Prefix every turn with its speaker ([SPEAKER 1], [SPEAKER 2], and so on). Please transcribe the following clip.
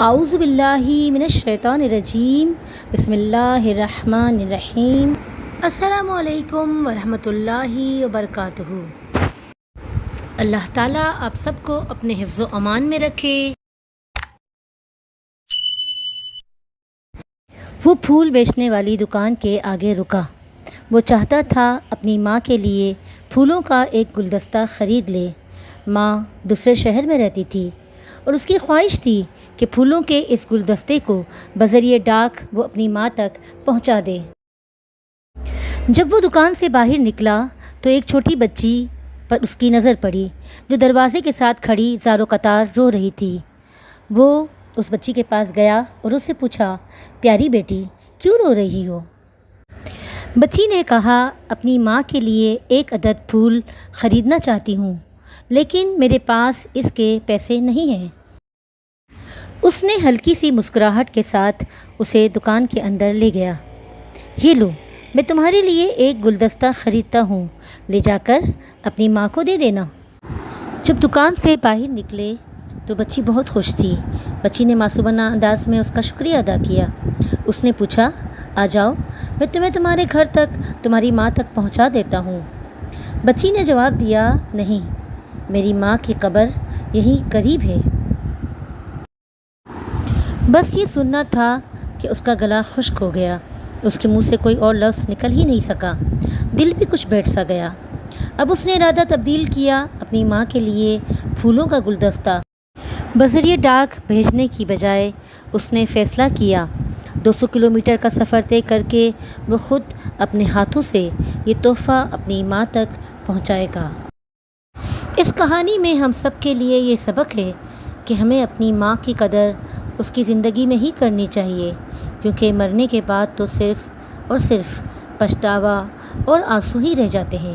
[SPEAKER 1] اعوذ باللہ من الشیطان الرجیم، بسم اللہ الرحمن الرحیم۔ السلام علیکم ورحمۃ اللہ وبرکاتہ۔ اللہ تعالیٰ آپ سب کو اپنے حفظ و امان میں رکھے۔ وہ پھول بیچنے والی دکان کے آگے رکا۔ وہ چاہتا تھا اپنی ماں کے لیے پھولوں کا ایک گلدستہ خرید لے۔ ماں دوسرے شہر میں رہتی تھی اور اس کی خواہش تھی کہ پھولوں کے اس گلدستے کو بذریعہ ڈاک وہ اپنی ماں تک پہنچا دے۔ جب وہ دکان سے باہر نکلا تو ایک چھوٹی بچی پر اس کی نظر پڑی جو دروازے کے ساتھ کھڑی زار و قطار رو رہی تھی۔ وہ اس بچی کے پاس گیا اور اس سے پوچھا، پیاری بیٹی کیوں رو رہی ہو؟ بچی نے کہا، اپنی ماں کے لیے ایک عدد پھول خریدنا چاہتی ہوں لیکن میرے پاس اس کے پیسے نہیں ہیں۔ اس نے ہلکی سی مسکراہٹ کے ساتھ اسے دکان کے اندر لے گیا۔ یہ لو، میں تمہارے لیے ایک گلدستہ خریدتا ہوں، لے جا کر اپنی ماں کو دے دینا۔ جب دکان سے باہر نکلے تو بچی بہت خوش تھی۔ بچی نے معصومانہ انداز میں اس کا شکریہ ادا کیا۔ اس نے پوچھا، آ جاؤ، میں تمہیں تمہارے گھر تک تمہاری ماں تک پہنچا دیتا ہوں۔ بچی نے جواب دیا، نہیں، میری ماں کی قبر یہیں قریب ہے۔ بس یہ سننا تھا کہ اس کا گلا خشک ہو گیا۔ اس کے منہ سے کوئی اور لفظ نکل ہی نہیں سکا۔ دل بھی کچھ بیٹھ سا گیا۔ اب اس نے ارادہ تبدیل کیا۔ اپنی ماں کے لیے پھولوں کا گلدستہ بذریعہ ڈاک بھیجنے کی بجائے اس نے فیصلہ کیا 200 کلومیٹر کا سفر طے کر کے وہ خود اپنے ہاتھوں سے یہ تحفہ اپنی ماں تک پہنچائے گا۔ اس کہانی میں ہم سب کے لیے یہ سبق ہے کہ ہمیں اپنی ماں کی قدر اس کی زندگی میں ہی کرنی چاہیے، کیونکہ مرنے کے بعد تو صرف اور صرف پچھتاوا اور آنسو ہی رہ جاتے ہیں۔